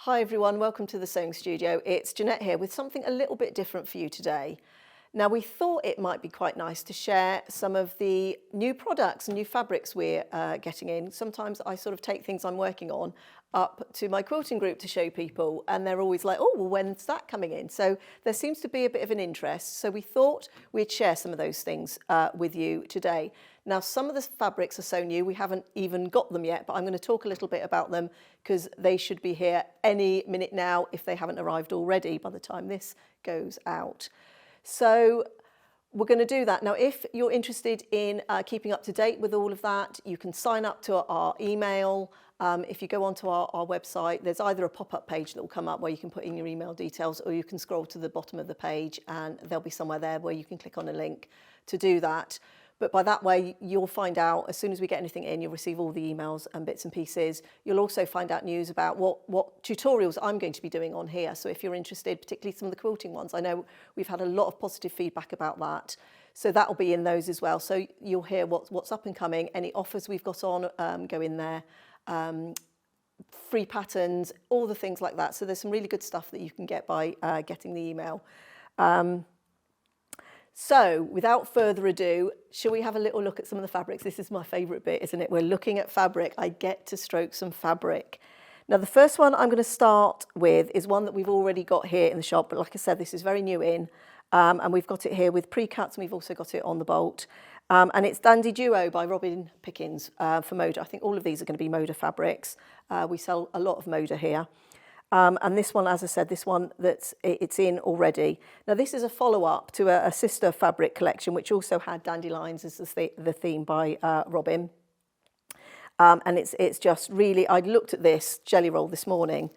Hi everyone, welcome to the Sewing Studio. It's Jeanette here with something a little bit different for you today. Now we thought it might be quite nice to share some of the new products and new fabrics we're getting in. Sometimes I sort of take things I'm working on up to my quilting group to show people and they're always like, oh, well, when's that coming in? So there seems to be a bit of an interest. So we thought we'd share some of those things with you today. Now, some of the fabrics are so new, we haven't even got them yet, but I'm going to talk a little bit about them because they should be here any minute now if they haven't arrived already by the time this goes out. So we're going to do that. Now, if you're interested in keeping up to date with all of that, you can sign up to our email. If you go onto our website, there's either a pop-up page that will come up where you can put in your email details, or you can scroll to the bottom of the page and there'll be somewhere there where you can click on a link to do that. But by that way, you'll find out as soon as we get anything in, you'll receive all the emails and bits and pieces. You'll also find out news about what tutorials I'm going to be doing on here. So if you're interested, particularly some of the quilting ones, I know we've had a lot of positive feedback about that. So that'll be in those as well. So you'll hear what's up and coming. Any offers we've got on go in there. Free patterns, all the things like that. So there's some really good stuff that you can get by getting the email. So without further ado, shall we have a little look at some of the fabrics? This is my favourite bit, isn't it? We're looking at fabric. I get to stroke some fabric. Now, the first one I'm going to start with is one that we've already got here in the shop. But like I said, this is very new in. And we've got it here with pre-cuts, and we've also got it on the bolt. And it's Dandi Duo by Pickens for Moda. I think all of these are going to be Moda fabrics. We sell a lot of Moda here. And this one, as I said, this one it's in already. Now, this is a follow-up to a sister fabric collection, which also had dandelions as the theme by Robin. And it's just really, I looked at this jelly roll this morning,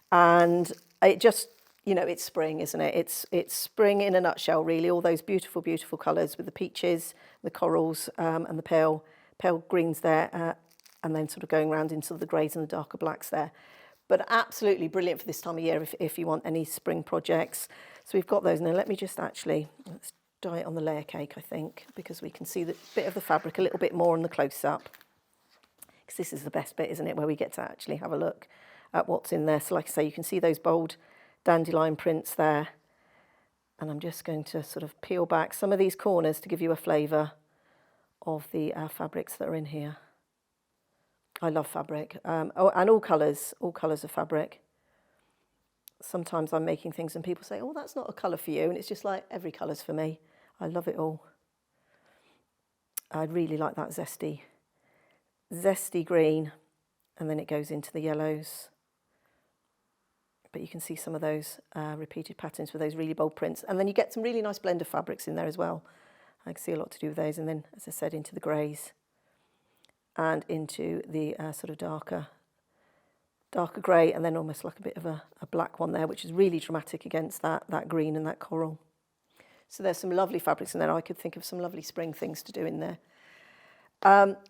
and it just, you know, it's spring, isn't it? It's spring in a nutshell, really. All those beautiful, beautiful colours with the peaches, the corals, and the pale greens there, and then sort of going around into the greys and the darker blacks there. But absolutely brilliant for this time of year if you want any spring projects. So we've got those. Now let me just let's dye it on the layer cake, I think, because we can see the bit of the fabric a little bit more on the close-up. Because this is the best bit, isn't it, where we get to actually have a look at what's in there. So like I say, you can see those bold dandelion prints there. And I'm just going to sort of peel back some of these corners to give you a flavour of the fabrics that are in here. I love fabric, and all colours of fabric. Sometimes I'm making things and people say, oh, that's not a colour for you. And it's just like, every colour's for me. I love it all. I really like that zesty green. And then it goes into the yellows. But you can see some of those repeated patterns with those really bold prints. And then you get some really nice blend of fabrics in there as well. I can see a lot to do with those. And then, as I said, into the greys. And into the sort of darker grey, and then almost like a bit of a black one there, which is really dramatic against that green and that coral. So there's some lovely fabrics in there. I could think of some lovely spring things to do in there.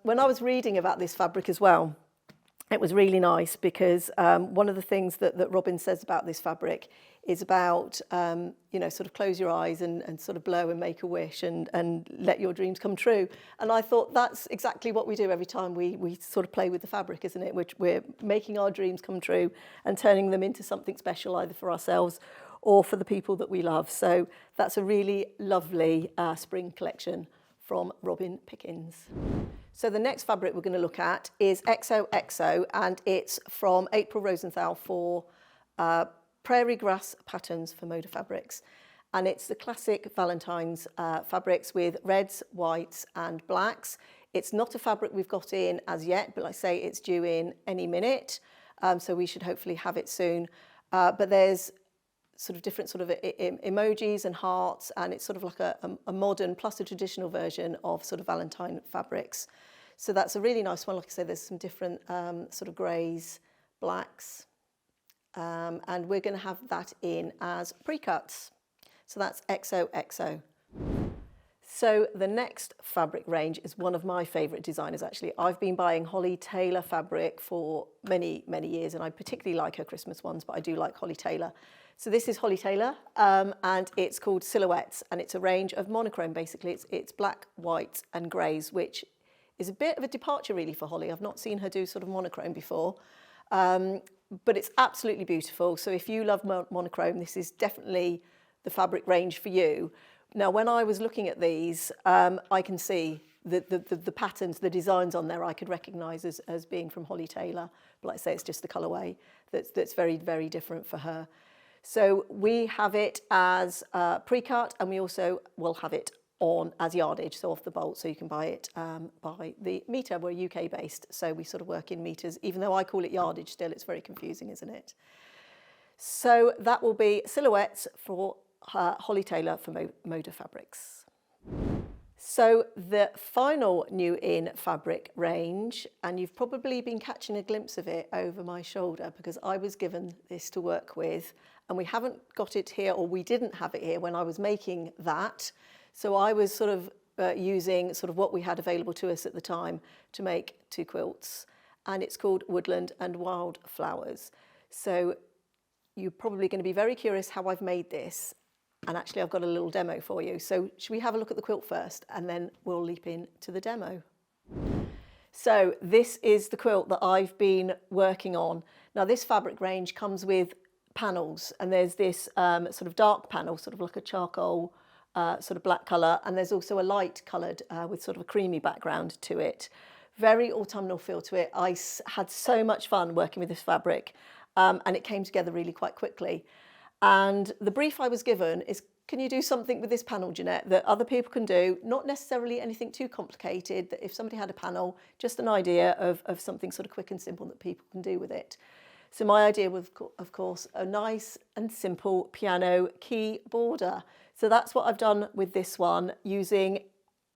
When I was reading about this fabric as well, it was really nice because one of the things that Robin says about this fabric is about, you know, sort of close your eyes and sort of blow and make a wish and let your dreams come true. And I thought that's exactly what we do every time we sort of play with the fabric, isn't it? We're making our dreams come true and turning them into something special, either for ourselves or for the people that we love. So that's a really lovely spring collection from Robin Pickens. So the next fabric we're going to look at is Xoxo, and it's from April Rosenthal for Prairie Grass Patterns for Moda Fabrics. And it's the classic Valentine's fabrics with reds, whites and blacks. It's not a fabric we've got in as yet, but like I say, it's due in any minute. So we should hopefully have it soon. But there's sort of different sort of emojis and hearts, and it's sort of like a modern plus a traditional version of sort of Valentine fabrics. So that's a really nice one. Like I said, there's some different sort of greys, blacks, and we're going to have that in as pre-cuts. So that's Xoxo. So the next fabric range is one of my favourite designers, actually. I've been buying Holly Taylor fabric for many, many years, and I particularly like her Christmas ones, but I do like Holly Taylor. So this is Holly Taylor, and it's called Silhouettes, and it's a range of monochrome, basically. It's black, white and greys, which is a bit of a departure, really, for Holly. I've not seen her do sort of monochrome before. but it's absolutely beautiful. So if you love monochrome, this is definitely the fabric range for you. Now, when I was looking at these, I can see the patterns, the designs on there I could recognise as being from Holly Taylor. But like I say, it's just the colourway that's very, very different for her. So we have it as pre-cut, and we also will have it on as yardage, so off the bolt, so you can buy it by the metre. We're UK based, so we sort of work in metres. Even though I call it yardage still, it's very confusing, isn't it? So that will be silhouettes for Holly Taylor for Moda Fabrics. So the final new in fabric range, and you've probably been catching a glimpse of it over my shoulder because I was given this to work with, and we haven't got it here, or we didn't have it here when I was making that. So I was sort of using sort of what we had available to us at the time to make 2 quilts, and it's called Woodland and Wildflowers. So you're probably going to be very curious how I've made this, and actually I've got a little demo for you. So should we have a look at the quilt first, and then we'll leap into the demo. So this is the quilt that I've been working on. Now this fabric range comes with panels, and there's this sort of dark panel, sort of like a charcoal sort of black colour, and there's also a light coloured with sort of a creamy background to it. Very autumnal feel to it. I had so much fun working with this fabric, and it came together really quite quickly. And the brief I was given is, can you do something with this panel, Jeanette, that other people can do? Not necessarily anything too complicated, that if somebody had a panel, just an idea of something sort of quick and simple that people can do with it. So my idea was, of course, a nice and simple piano key border. So that's what I've done with this one, using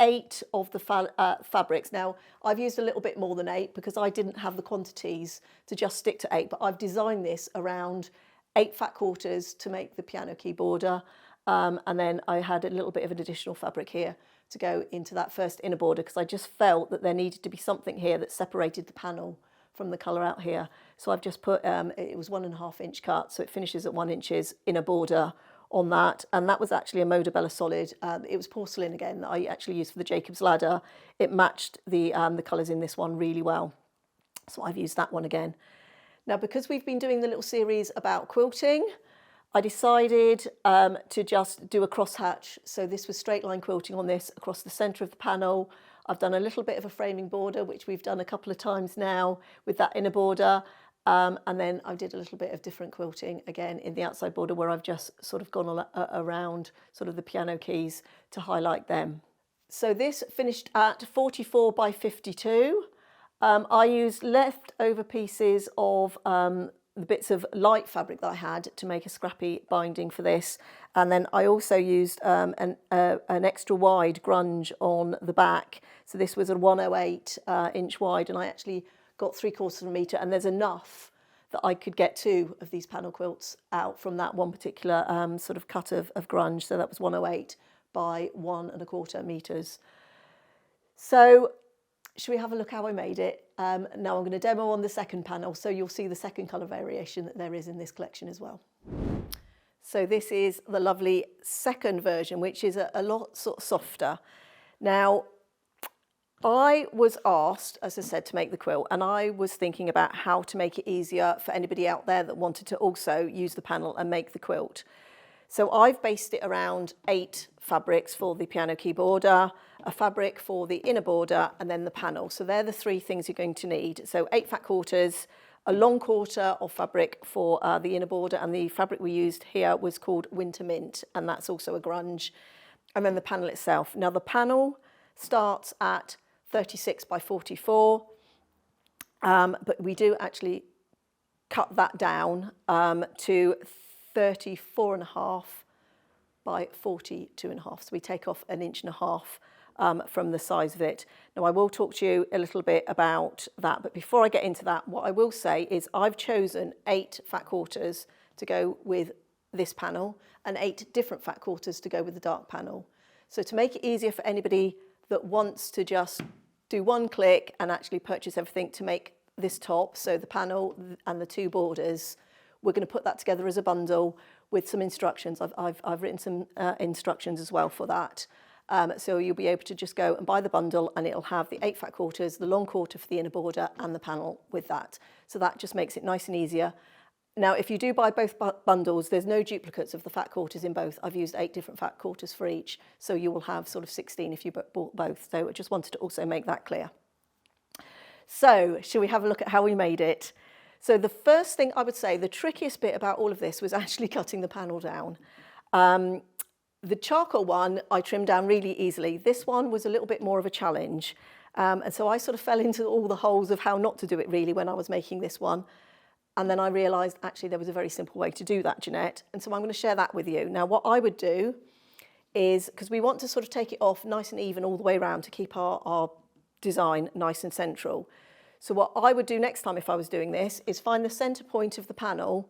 8 of the fabrics. Now, I've used a little bit more than 8 because I didn't have the quantities to just stick to 8, but I've designed this around 8 fat quarters to make the piano key border, and then I had a little bit of an additional fabric here to go into that first inner border because I just felt that there needed to be something here that separated the panel from the colour out here. So I've just put, it was 1.5 inch cut, so it finishes at 1 inches inner border on that, and that was actually a Moda Bella Solid. It was porcelain again that I actually used for the Jacob's Ladder. It matched the colours in this one really well, so I've used that one again. Now, because we've been doing the little series about quilting, I decided to just do a crosshatch. So this was straight line quilting on this across the centre of the panel. I've done a little bit of a framing border, which we've done a couple of times now with that inner border. And then I did a little bit of different quilting again in the outside border where I've just sort of gone around sort of the piano keys to highlight them. So this finished at 44 by 52. I used leftover pieces of the bits of light fabric that I had to make a scrappy binding for this, and then I also used an extra wide grunge on the back. So this was a 108 inch wide, and I actually got 3/4 of a metre, and there's enough that I could get 2 of these panel quilts out from that one particular sort of cut of grunge. So that was 108 by 1¼ metres. So should we have a look how I made it? Now I'm going to demo on the second panel, so you'll see the second colour variation that there is in this collection as well. So this is the lovely second version, which is a lot sort of softer. Now, I was asked, as I said, to make the quilt, and I was thinking about how to make it easier for anybody out there that wanted to also use the panel and make the quilt. So I've based it around 8 fabrics for the piano key border, a fabric for the inner border, and then the panel. So they're the 3 things you're going to need. So 8 fat quarters, a long quarter of fabric for the inner border, and the fabric we used here was called Winter Mint, and that's also a grunge. And then the panel itself. Now the panel starts at 36 by 44, but we do actually cut that down to 34.5 by 42.5. So we take off 1.5 inches from the size of it. Now I will talk to you a little bit about that, but before I get into that, what I will say is I've chosen 8 fat quarters to go with this panel and 8 different fat quarters to go with the dark panel. So to make it easier for anybody that wants to just do one click and actually purchase everything to make this top, so the panel and the 2 borders, we're going to put that together as a bundle with some instructions. I've written some instructions as well for that. So you'll be able to just go and buy the bundle and it'll have the 8 fat quarters, the long quarter for the inner border and the panel with that. So that just makes it nice and easier. Now, if you do buy both bundles, there's no duplicates of the fat quarters in both. I've used 8 different fat quarters for each, so you will have sort of 16 if you bought both. So I just wanted to also make that clear. So shall we have a look at how we made it? So the first thing I would say, the trickiest bit about all of this was actually cutting the panel down. The charcoal one I trimmed down really easily. This one was a little bit more of a challenge. And so I sort of fell into all the holes of how not to do it really when I was making this one. And then I realised actually there was a very simple way to do that, Jeanette. And so I'm going to share that with you. Now what I would do is, because we want to sort of take it off nice and even all the way around to keep our design nice and central. So what I would do next time if I was doing this is find the centre point of the panel,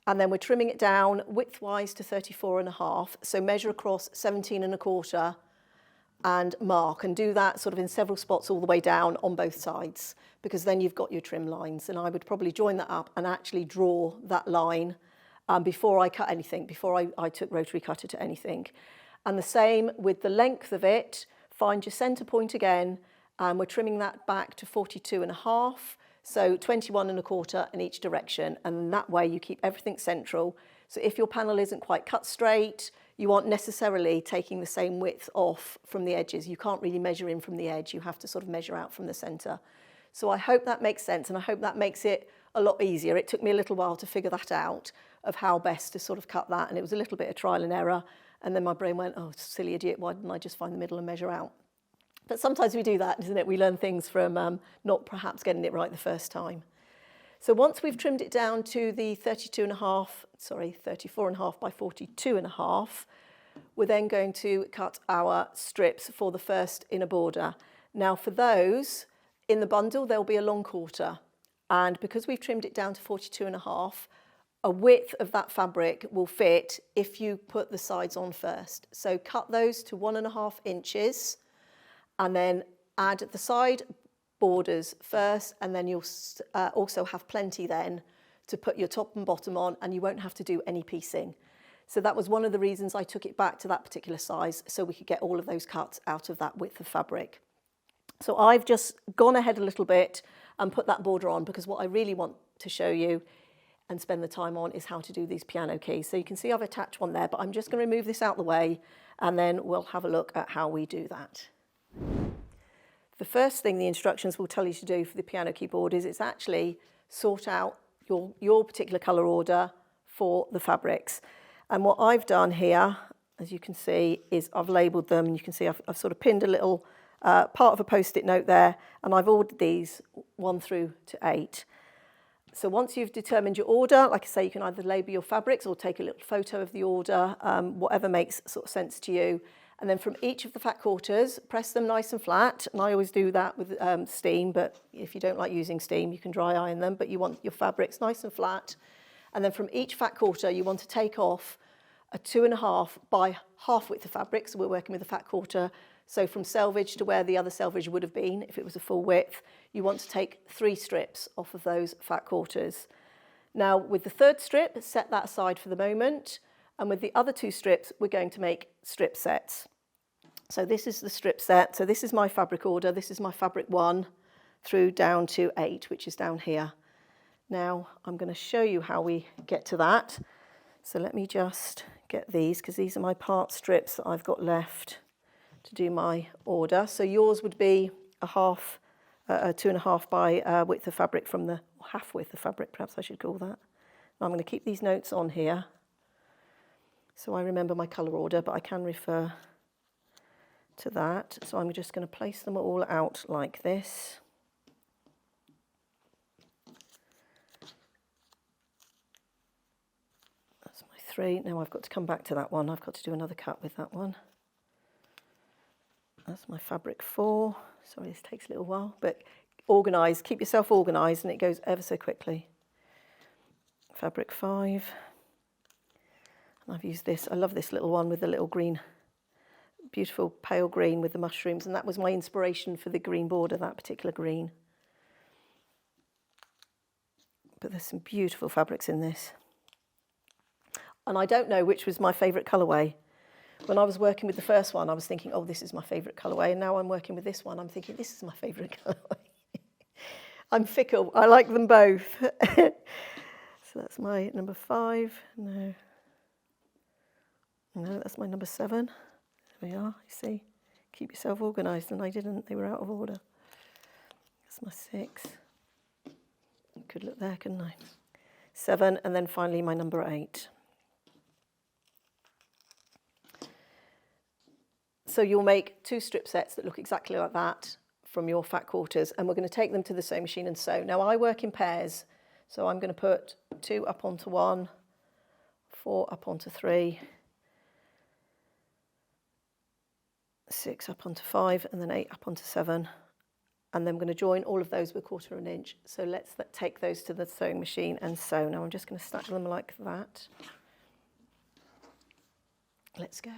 and then we're trimming it down widthwise to 34.5. So measure across 17.25 and mark, and do that sort of in several spots all the way down on both sides, because then you've got your trim lines. And I would probably join that up and actually draw that line before I cut anything, before I took rotary cutter to anything. And the same with the length of it. Find your centre point again, and we're trimming that back to 42.5, so 21.25 in each direction, and that way you keep everything central. So if your panel isn't quite cut straight, you aren't necessarily taking the same width off from the edges. You can't really measure in from the edge. You have to sort of measure out from the centre. So I hope that makes sense, and I hope that makes it a lot easier. It took me a little while to figure that out, of how best to sort of cut that, and it was a little bit of trial and error. And then my brain went, oh, silly idiot, why didn't I just find the middle and measure out? But sometimes we do that, isn't it? We learn things from not perhaps getting it right the first time. So once we've trimmed it down to the 34.5 by 42.5, we're then going to cut our strips for the first inner border. Now for those, in the bundle, there'll be a long quarter. And because we've trimmed it down to 42.5, a width of that fabric will fit if you put the sides on first. So cut those to 1.5 inches. And then add the side borders first, and then you'll also have plenty then to put your top and bottom on, and you won't have to do any piecing. So that was one of the reasons I took it back to that particular size, so we could get all of those cuts out of that width of fabric. So I've just gone ahead a little bit and put that border on, because what I really want to show you and spend the time on is how to do these piano keys. So you can see I've attached one there, but I'm just going to remove this out of the way, and then we'll have a look at how we do that. The first thing the instructions will tell you to do for the piano keyboard is it's actually sort out your particular colour order for the fabrics. And what I've done here, as you can see, is I've labelled them, and you can see I've sort of pinned a little part of a post-it note there, and I've ordered these 1 through to 8. So once you've determined your order, like I say, you can either label your fabrics or take a little photo of the order, whatever makes sort of sense to you. And then from each of the fat quarters, press them nice and flat. And I always do that with steam, but if you don't like using steam, you can dry iron them, but you want your fabrics nice and flat. And then from each fat quarter, you want to take off a 2.5 by half width of fabric. So we're working with a fat quarter. So from selvage to where the other selvage would have been, if it was a full width, you want to take 3 strips off of those fat quarters. Now with the third strip, set that aside for the moment. And with the other 2 strips, we're going to make strip sets. So this is the strip set. So this is my fabric order. This is my fabric 1 through down to 8, which is down here. Now I'm going to show you how we get to that. So let me just get these, because these are my part strips that I've got left to do my order. So yours would be a 2.5 by width of fabric from the half width of fabric, perhaps I should call that. Now I'm going to keep these notes on here so I remember my colour order, but I can refer to that. So I'm just going to place them all out like this. That's my 3. Now I've got to come back to that one. I've got to do another cut with that one. That's my fabric 4. Sorry, this takes a little while, but organise, keep yourself organised, and it goes ever so quickly. Fabric 5. And I've used this, I love this little one with the little green, beautiful pale green with the mushrooms, and that was my inspiration for the green border, that particular green. But there's some beautiful fabrics in this. And I don't know which was my favourite colourway. When I was working with the first one, I was thinking, oh, this is my favourite colourway. And now I'm working with this one, I'm thinking, this is my favourite colourway. I'm fickle. I like them both. So that's my number 5. No, that's my number 7. There we are, you see. Keep yourself organised, and I didn't. They were out of order. That's my 6. Could look there, couldn't I? 7, and then finally my number 8. So you'll make 2 strip sets that look exactly like that from your fat quarters, and we're going to take them to the sewing machine and sew. Now I work in pairs, so I'm going to put 2 up onto 1, 4 up onto 3, 6 up onto 5, and then 8 up onto 7. And then I'm going to join all of those with 1/4 of an inch. So let's take those to the sewing machine and sew. Now I'm just going to stack them like that. Let's go.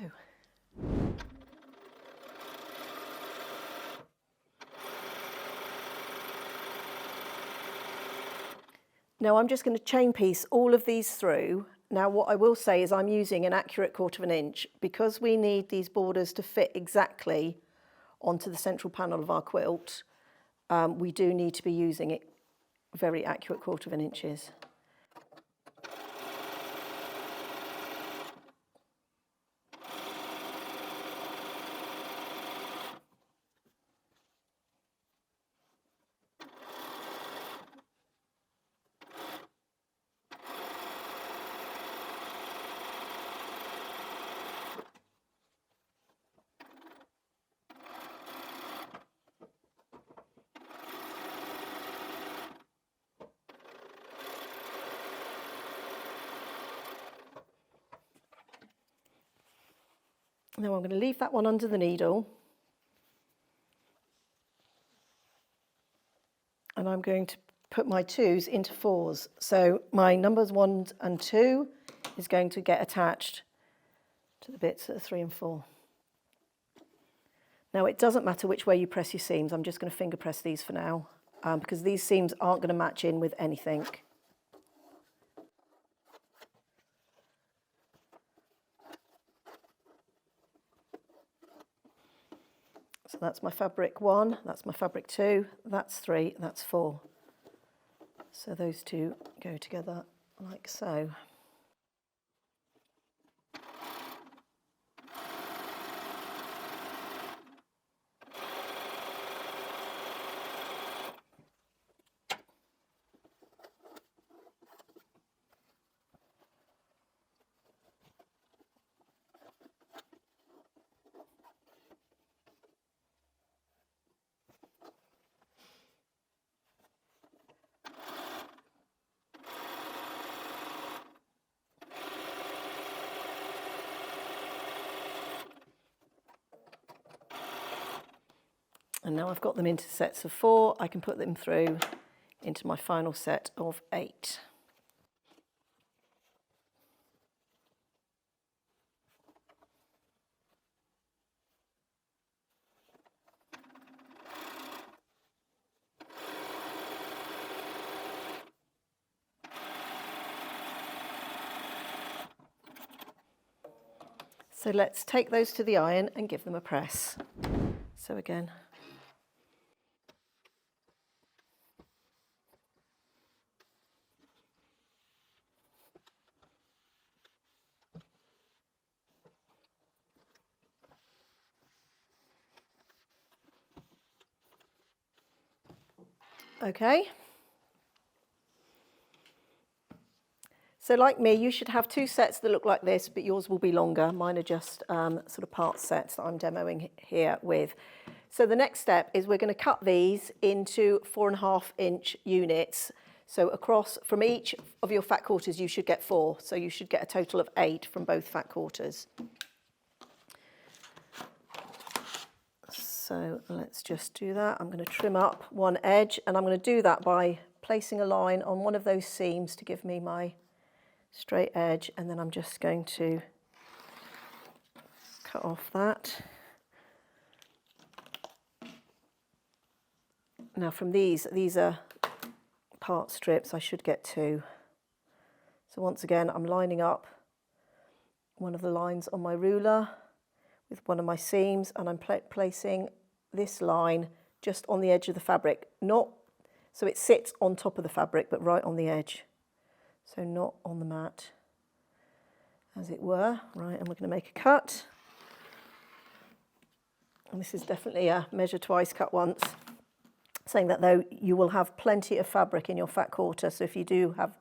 Now I'm just going to chain piece all of these through. Now what I will say is I'm using an accurate 1/4 of an inch because we need these borders to fit exactly onto the central panel of our quilt. We do need to be using it very accurate 1/4 of an inches. Now I'm going to leave that one under the needle, and I'm going to put my 2s into 4s. So my numbers 1 and 2 is going to get attached to the bits that are 3 and 4. Now it doesn't matter which way you press your seams, I'm just going to finger press these for now, because these seams aren't going to match in with anything. So that's my fabric 1, that's my fabric 2, that's 3, that's 4. So those 2 go together like so. And now I've got them into sets of 4, I can put them through into my final set of 8. So let's take those to the iron and give them a press. So again, okay. So like me, you should have 2 sets that look like this, but yours will be longer. Mine are just sort of part sets that I'm demoing here with. So the next step is we're going to cut these into 4.5-inch units. So across from each of your fat quarters, you should get 4. So you should get a total of 8 from both fat quarters. So let's just do that. I'm going to trim up one edge, and I'm going to do that by placing a line on one of those seams to give me my straight edge, and then I'm just going to cut off that. Now from these are part strips, I should get 2. So once again, I'm lining up one of the lines on my ruler, with one of my seams, and I'm placing this line just on the edge of the fabric, not so it sits on top of the fabric, but right on the edge. So not on the mat, as it were. Right, and we're going to make a cut. And this is definitely a measure twice, cut once. Saying that though, you will have plenty of fabric in your fat quarter, so if you do have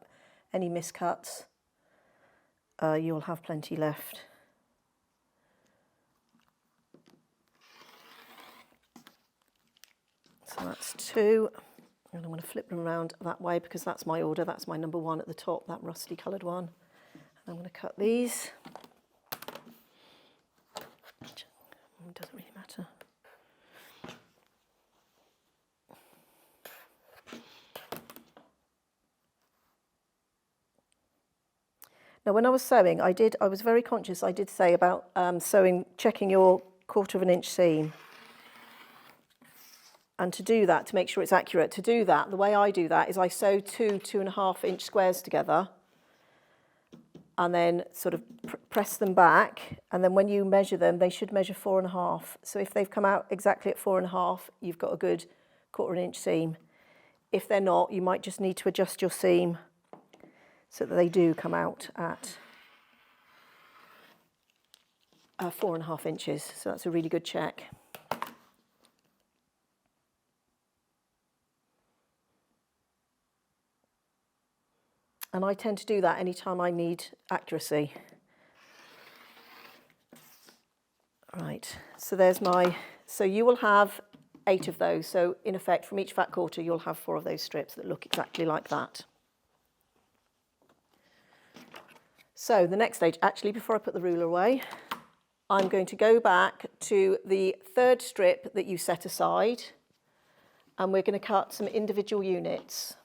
any miscuts, you'll have plenty left. So that's 2, and I'm going to flip them around that way because that's my order. That's my number 1 at the top, that rusty coloured one. And I'm going to cut these. It doesn't really matter. Now, when I was sewing, I was very conscious. I did say about sewing, checking your 1/4 inch seam. And to do that, to make sure it's accurate, to do that, the way I do that is I sew 2 2.5 inch squares together and then sort of press them back. And then when you measure them, they should measure 4.5. So if they've come out exactly at 4.5, you've got a good 1/4 inch seam. If they're not, you might just need to adjust your seam so that they do come out at 4.5 inches. So that's a really good check. And I tend to do that anytime I need accuracy. Right, so there's so you will have 8 of those. So in effect, from each fat quarter, you'll have 4 of those strips that look exactly like that. So the next stage, actually, before I put the ruler away, I'm going to go back to the 3rd strip that you set aside, and we're going to cut some individual units.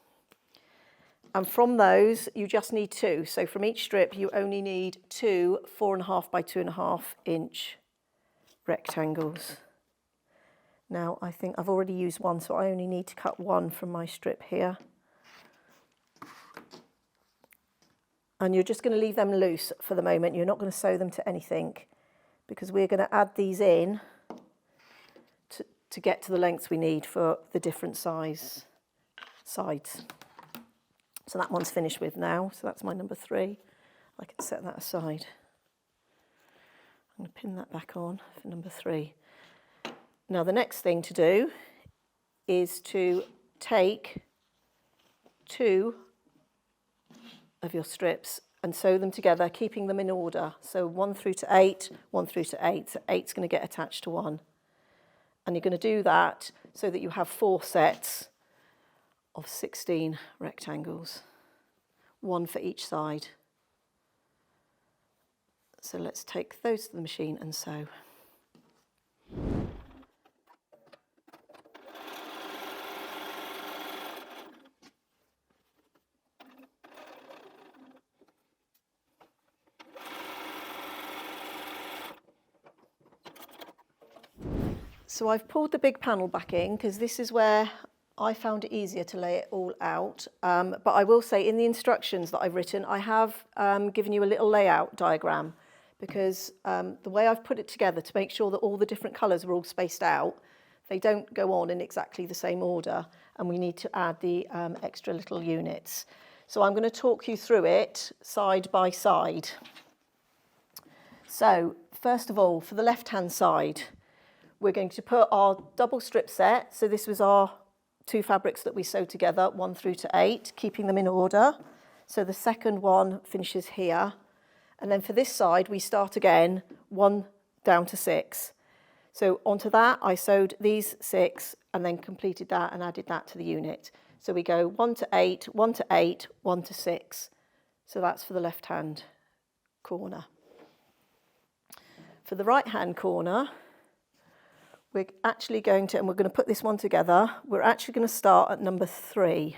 And from those, you just need 2. So from each strip, you only need 2 4.5 by 2.5 inch rectangles. Now, I think I've already used one, so I only need to cut 1 from my strip here. And you're just going to leave them loose for the moment. You're not going to sew them to anything because we're going to add these in to get to the lengths we need for the different sides. So that one's finished with now. So that's my number 3. I can set that aside. I'm going to pin that back on for number 3. Now the next thing to do is to take 2 of your strips and sew them together, keeping them in order. So 1 through to 8, 1 through to 8. So 8's going to get attached to 1. And you're going to do that so that you have 4 sets of 16 rectangles, 1 for each side. So let's take those to the machine and sew. So I've pulled the big panel back in because this is where I found it easier to lay it all out. But I will say in the instructions that I've written, I have given you a little layout diagram because the way I've put it together to make sure that all the different colours are all spaced out, they don't go on in exactly the same order, and we need to add the extra little units. So I'm going to talk you through it side by side. So first of all, for the left-hand side, we're going to put our double strip set. So this was our 2 fabrics that we sewed together, 1 through to 8, keeping them in order. So the second one finishes here. And then for this side, we start again, 1 down to 6. So onto that, I sewed these 6 and then completed that and added that to the unit. So we go 1 to 8, 1 to 8, 1 to 6. So that's for the left-hand corner. For the right-hand corner, we're actually going to, and we're going to put this one together, we're actually going to start at number 3.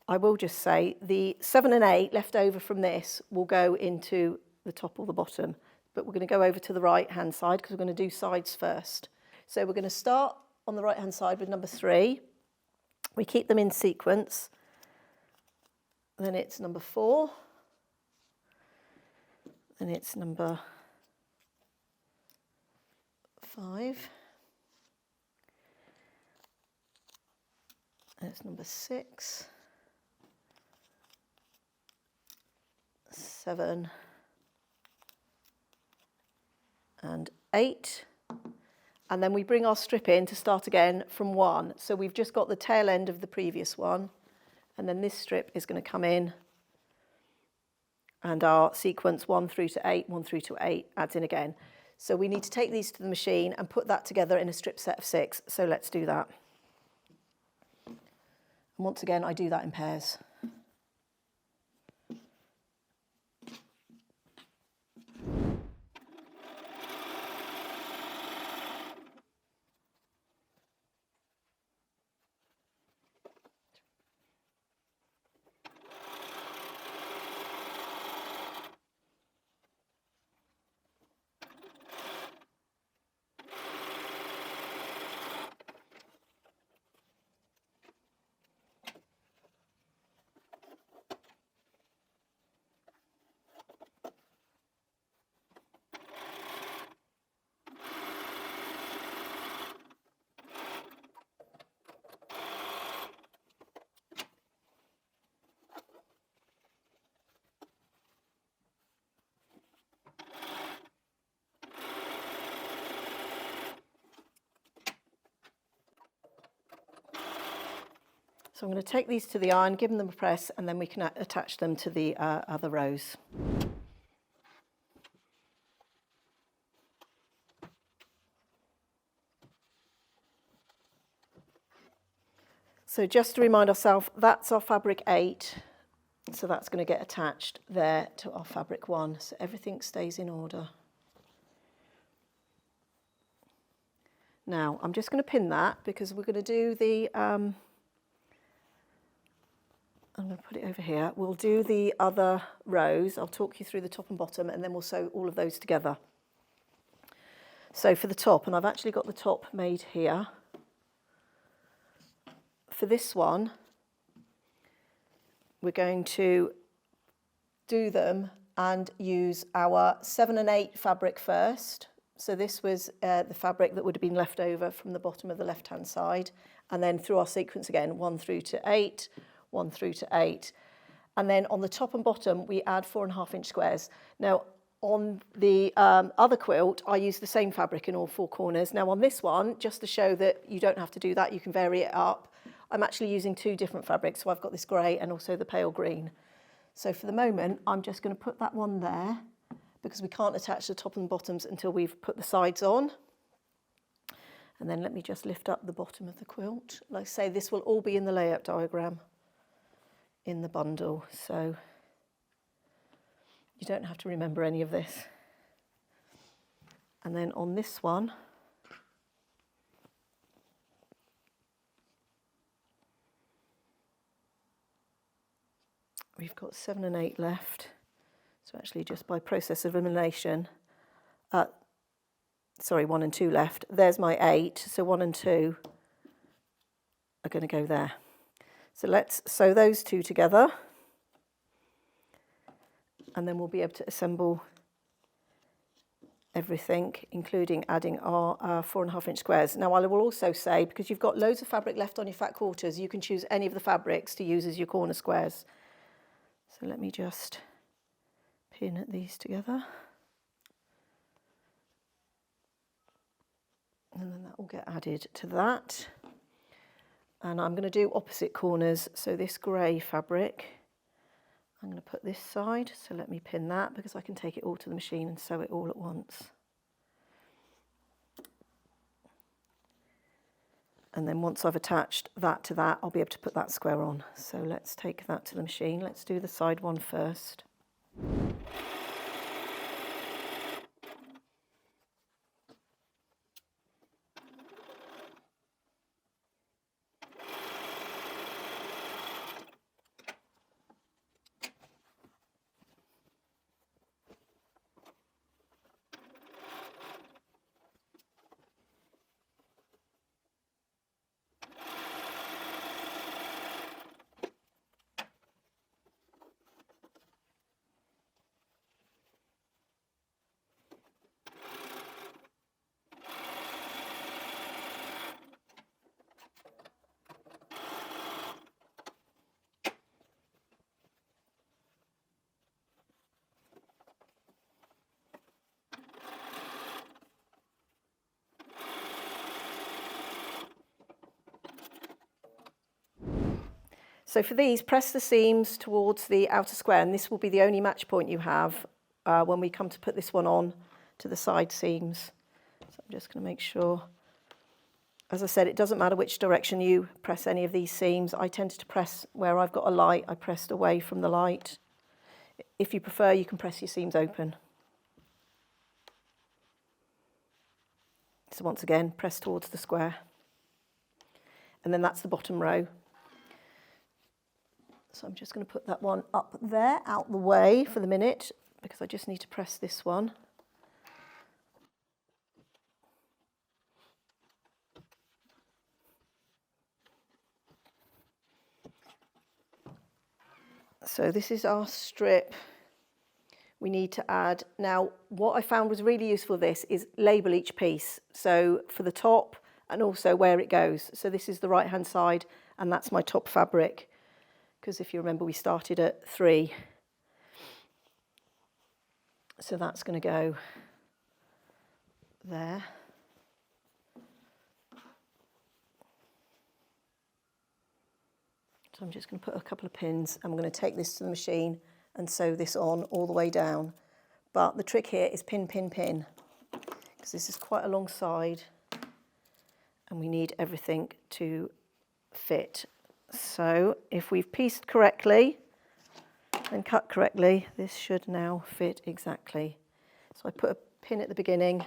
I will just say the 7 and 8 left over from this will go into the top or the bottom, but we're going to go over to the right-hand side because we're going to do sides first. So we're going to start on the right-hand side with number 3. We keep them in sequence. Then it's number 4. Then it's number 5. That's number 6, 7, and 8. And then we bring our strip in to start again from 1. So we've just got the tail end of the previous one, and then this strip is going to come in, and our sequence 1 through to 8, 1 through to 8 adds in again. So we need to take these to the machine and put that together in a strip set of 6. So let's do that. And once again, I do that in pairs. So I'm going to take these to the iron, give them a press, and then we can attach them to the other rows. So just to remind ourselves, that's our fabric 8. So that's going to get attached there to our fabric 1. So everything stays in order. Now, I'm just going to pin that because we're going to do the... I'm going to put it over here. We'll do the other rows. I'll talk you through the top and bottom, and then we'll sew all of those together. So for the top, and I've actually got the top made here. For this one, we're going to do them and use our 7 and 8 fabric first. So this was the fabric that would have been left over from the bottom of the left-hand side. And then through our sequence again, 1 through to 8, 1 through to 8. And then on the top and bottom, we add 4.5-inch squares. Now, on the other quilt, I use the same fabric in all 4 corners. Now, on this one, just to show that you don't have to do that, you can vary it up, I'm actually using 2 different fabrics. So I've got this grey and also the pale green. So for the moment, I'm just going to put that one there because we can't attach the top and bottoms until we've put the sides on. And then let me just lift up the bottom of the quilt. Like I say, this will all be in the layout diagram in the bundle, so you don't have to remember any of this. And then on this one, we've got 7 and 8 left. So actually just by process of elimination, 1 and 2 left. There's my 8, so 1 and 2 are going to go there. So let's sew those 2 together, and then we'll be able to assemble everything, including adding our 4.5-inch squares. Now, I will also say, because you've got loads of fabric left on your fat quarters, you can choose any of the fabrics to use as your corner squares. So let me just pin these together. And then that will get added to that. And I'm going to do opposite corners. So this grey fabric, I'm going to put this side. So let me pin that because I can take it all to the machine and sew it all at once. And then once I've attached that to that, I'll be able to put that square on. So let's take that to the machine. Let's do the side one first. So for these, press the seams towards the outer square, and this will be the only match point you have when we come to put this one on to the side seams. So I'm just going to make sure. As I said, it doesn't matter which direction you press any of these seams. I tend to press where I've got a light, I pressed away from the light. If you prefer, you can press your seams open. So once again, press towards the square. And then that's the bottom row. So I'm just going to put that one up there, out the way for the minute, because I just need to press this one. So this is our strip we need to add. Now, what I found was really useful this is label each piece. So for the top and also where it goes. So this is the right-hand side, and that's my top fabric. Because if you remember, we started at 3. So that's going to go there. So I'm just going to put a couple of pins. I'm going to take this to the machine and sew this on all the way down. But the trick here is pin, pin, pin, because this is quite a long side and we need everything to fit. So if we've pieced correctly and cut correctly, this should now fit exactly. So I put a pin at the beginning,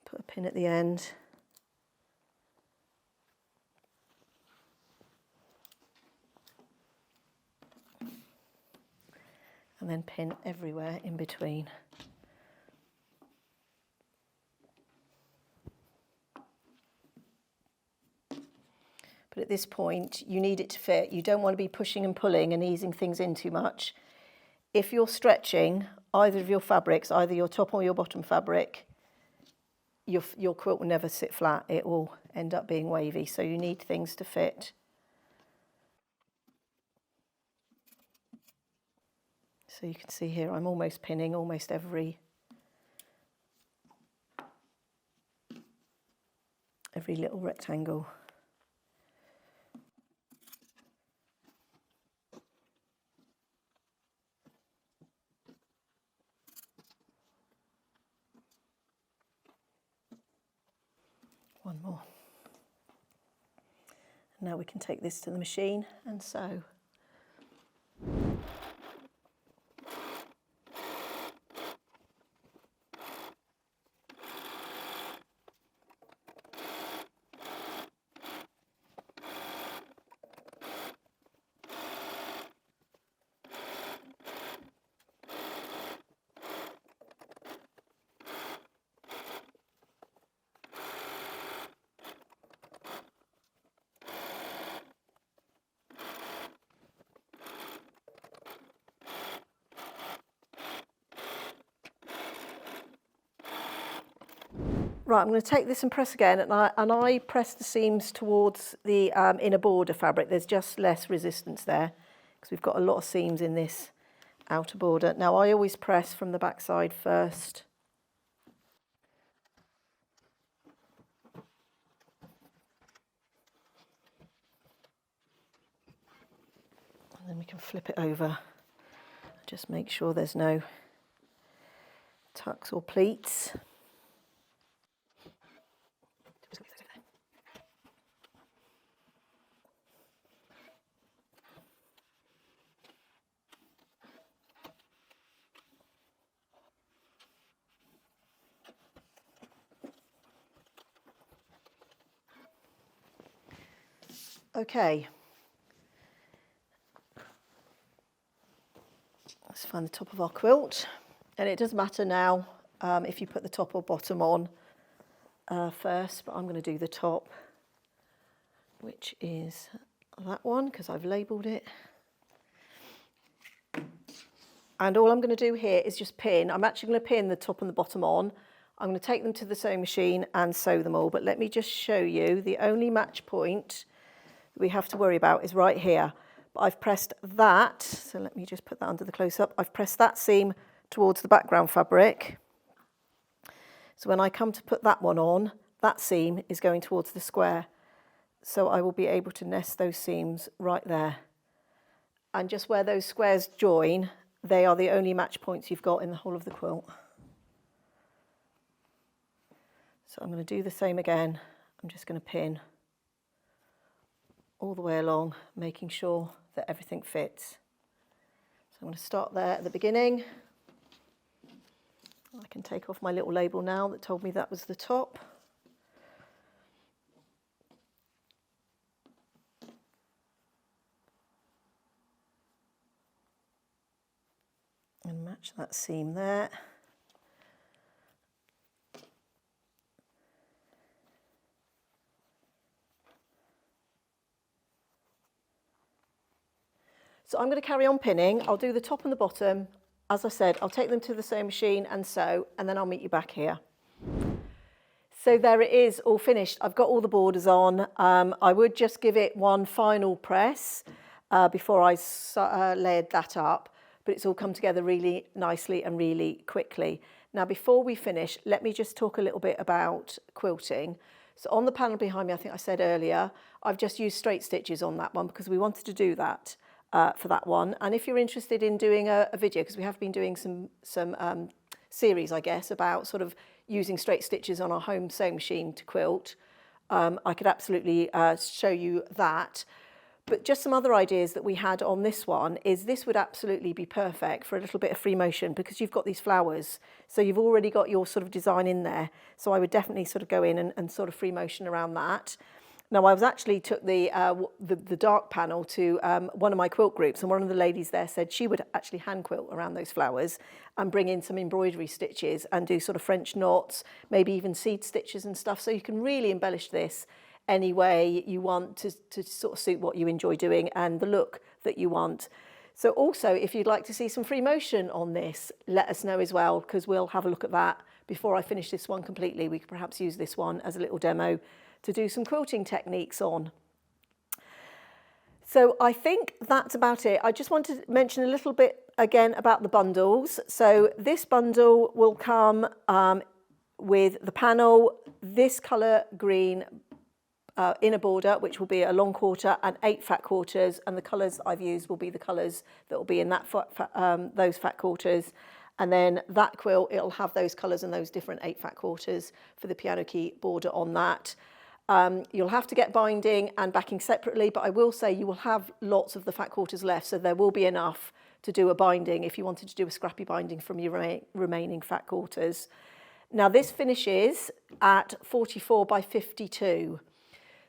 put a pin at the end, and then pin everywhere in between. But at this point, you need it to fit. You don't want to be pushing and pulling and easing things in too much. If you're stretching either of your fabrics, either your top or your bottom fabric, your quilt will never sit flat. It will end up being wavy. So you need things to fit. So you can see here, I'm almost pinning almost every little rectangle. One more. Now we can take this to the machine and sew. Right, I'm going to take this and press again, and I press the seams towards the inner border fabric. There's just less resistance there because we've got a lot of seams in this outer border. Now I always press from the back side first. And then we can flip it over. Just make sure there's no tucks or pleats. Okay, let's find the top of our quilt, and it doesn't matter now if you put the top or bottom on first, but I'm going to do the top, which is that one because I've labelled it. And all I'm going to do here is just pin. I'm actually going to pin the top and the bottom on. I'm going to take them to the sewing machine and sew them all, but let me just show you the only match point we have to worry about is right here. But I've pressed that, so let me just put that under the close-up. I've pressed that seam towards the background fabric. So when I come to put that one on, that seam is going towards the square. So I will be able to nest those seams right there. And just where those squares join, they are the only match points you've got in the whole of the quilt. So I'm going to do the same again. I'm just going to pin all the way along, making sure that everything fits. So I'm going to start there at the beginning. I can take off my little label now that told me that was the top. And match that seam there. So I'm going to carry on pinning. I'll do the top and the bottom. As I said, I'll take them to the sewing machine and sew, and then I'll meet you back here. So there it is, all finished. I've got all the borders on. I would just give it one final press before I layered that up, but it's all come together really nicely and really quickly. Now, before we finish, let me just talk a little bit about quilting. So on the panel behind me, I think I said earlier, I've just used straight stitches on that one because we wanted to do that. For that one. And if you're interested in doing a video, because we have been doing some series, I guess, about sort of using straight stitches on our home sewing machine to quilt, I could absolutely show you that. But just some other ideas that we had on this one is this would absolutely be perfect for a little bit of free motion because you've got these flowers. So you've already got your sort of design in there. So I would definitely sort of go in and sort of free motion around that. Now, I was actually took the dark panel to one of my quilt groups, and one of the ladies there said she would actually hand quilt around those flowers and bring in some embroidery stitches and do sort of French knots, maybe even seed stitches and stuff. So you can really embellish this any way you want to sort of suit what you enjoy doing and the look that you want. So also, if you'd like to see some free motion on this, let us know as well, because we'll have a look at that before I finish this one completely. We could perhaps use this one as a little demo to do some quilting techniques on. So I think that's about it. I just want to mention a little bit again about the bundles. So this bundle will come with the panel, this colour green inner border, which will be a long quarter and 8 fat quarters, and the colours I've used will be the colours that will be in that those fat quarters. And then that quilt, it'll have those colours and those different 8 fat quarters for the piano key border on that. You'll have to get binding and backing separately, but I will say you will have lots of the fat quarters left, so there will be enough to do a binding if you wanted to do a scrappy binding from your remaining fat quarters. Now this finishes at 44 by 52.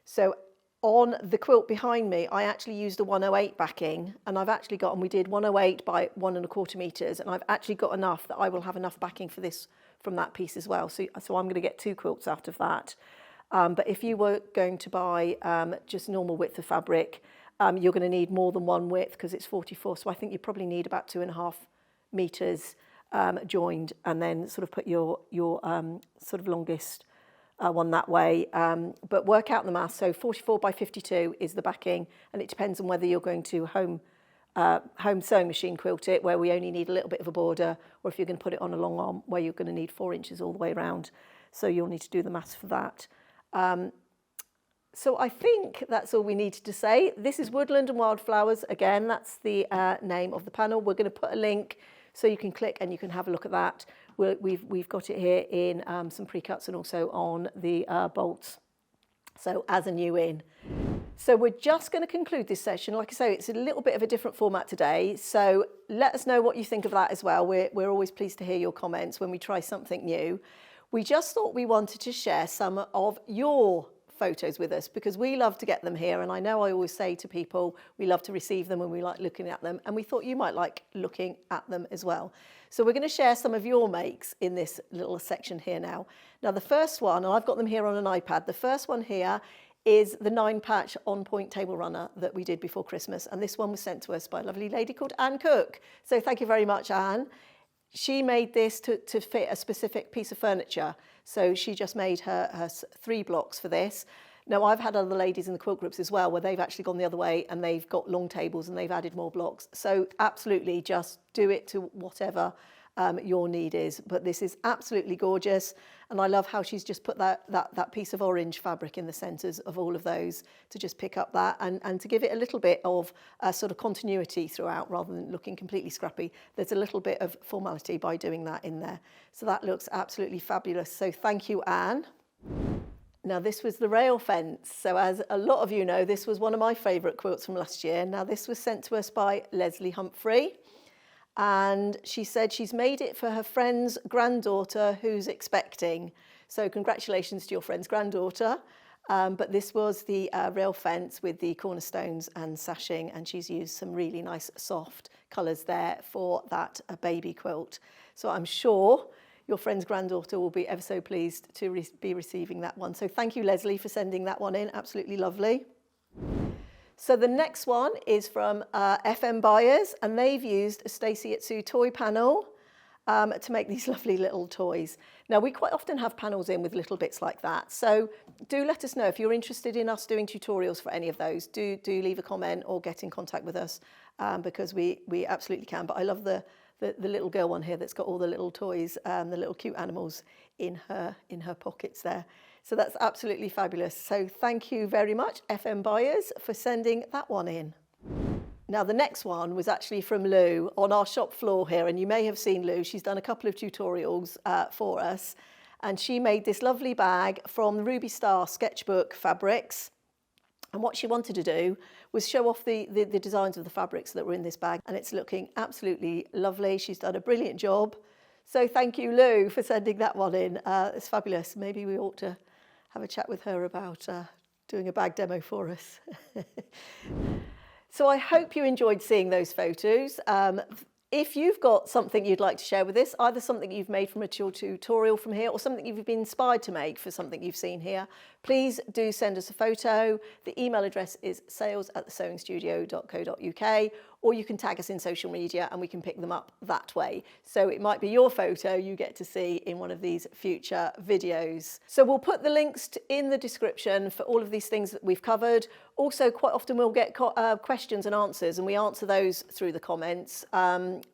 So on the quilt behind me, I actually used a 108 backing, and I've actually got, and we did 108 by 1¼ meters, and I've actually got enough that I will have enough backing for this from that piece as well. So I'm going to get 2 quilts out of that. But if you were going to buy just normal width of fabric, you're going to need more than one width because it's 44. So I think you probably need about 2½ meters joined, and then sort of put your sort of longest one that way. But work out the math. So 44 by 52 is the backing, and it depends on whether you're going to home sewing machine quilt it, where we only need a little bit of a border, or if you're going to put it on a long arm, where you're going to need 4 inches all the way around. So you'll need to do the maths for that. So I think that's all we needed to say. This is Woodland and Wildflowers. Again, that's the name of the panel. We're going to put a link so you can click and you can have a look at that. We've got it here in some pre-cuts and also on the bolts. So as a new in. So we're just going to conclude this session. Like I say, it's a little bit of a different format today. So let us know what you think of that as well. We're always pleased to hear your comments when we try something new. We just thought we wanted to share some of your photos with us because we love to get them here, and I know I always say to people we love to receive them and we like looking at them, and we thought you might like looking at them as well. So we're going to share some of your makes in this little section here now. Now the first one, and I've got them here on an iPad, the first one here is the 9-patch on-point table runner that we did before Christmas, and this one was sent to us by a lovely lady called Anne Cook. So thank you very much, Anne. She made this to fit a specific piece of furniture. So she just made her 3 blocks for this. Now, I've had other ladies in the quilt groups as well where they've actually gone the other way and they've got long tables and they've added more blocks. So absolutely just do it to whatever your need is. But this is absolutely gorgeous, and I love how she's just put that piece of orange fabric in the centres of all of those to just pick up that and to give it a little bit of sort of continuity throughout rather than looking completely scrappy. There's a little bit of formality by doing that in there. So that looks absolutely fabulous. So thank you, Anne. Now this was the rail fence. So as a lot of you know, this was one of my favourite quilts from last year. Now this was sent to us by Leslie Humphrey. And she said she's made it for her friend's granddaughter who's expecting. So congratulations to your friend's granddaughter. But this was the rail fence with the cornerstones and sashing, and she's used some really nice soft colours there for that baby quilt. So I'm sure your friend's granddaughter will be ever so pleased to be receiving that one. So thank you, Leslie, for sending that one in. Absolutely lovely. So the next one is from FM Buyers, and they've used a Stacey Itsu toy panel to make these lovely little toys. Now, we quite often have panels in with little bits like that. So do let us know if you're interested in us doing tutorials for any of those. Do leave a comment or get in contact with us because we absolutely can. But I love the little girl one here that's got all the little toys, the little cute animals in her pockets there. So that's absolutely fabulous. So thank you very much, FM Buyers, for sending that one in. Now the next one was actually from Lou on our shop floor here, and you may have seen Lou. She's done a couple of tutorials for us, and she made this lovely bag from the Ruby Star sketchbook fabrics. And what she wanted to do was show off the designs of the fabrics that were in this bag, and it's looking absolutely lovely. She's done a brilliant job. So thank you, Lou, for sending that one in. It's fabulous. Maybe we ought to have a chat with her about doing a bag demo for us. So I hope you enjoyed seeing those photos. If you've got something you'd like to share with us, either something you've made from a tutorial from here or something you've been inspired to make for something you've seen here, please do send us a photo. The email address is sales@thesewingstudio.co.uk, or you can tag us in social media and we can pick them up that way. So it might be your photo you get to see in one of these future videos. So we'll put the links in the description for all of these things that we've covered. Also, quite often we'll get questions and answers, and we answer those through the comments. And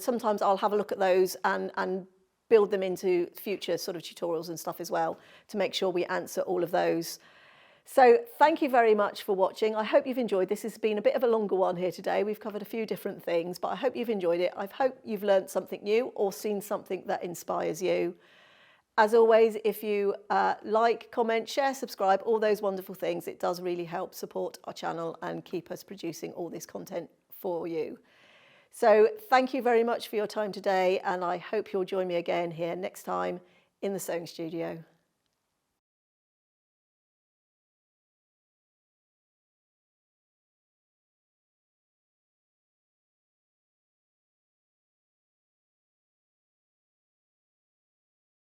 sometimes I'll have a look at those and build them into future sort of tutorials and stuff as well to make sure we answer all of those. So thank you very much for watching. I hope you've enjoyed this. This has been a bit of a longer one here today. We've covered a few different things, but I hope you've enjoyed it. I hope you've learned something new or seen something that inspires you. As always, if you like, comment, share, subscribe, all those wonderful things, it does really help support our channel and keep us producing all this content for you. So thank you very much for your time today, and I hope you'll join me again here next time in the Sewing Studio.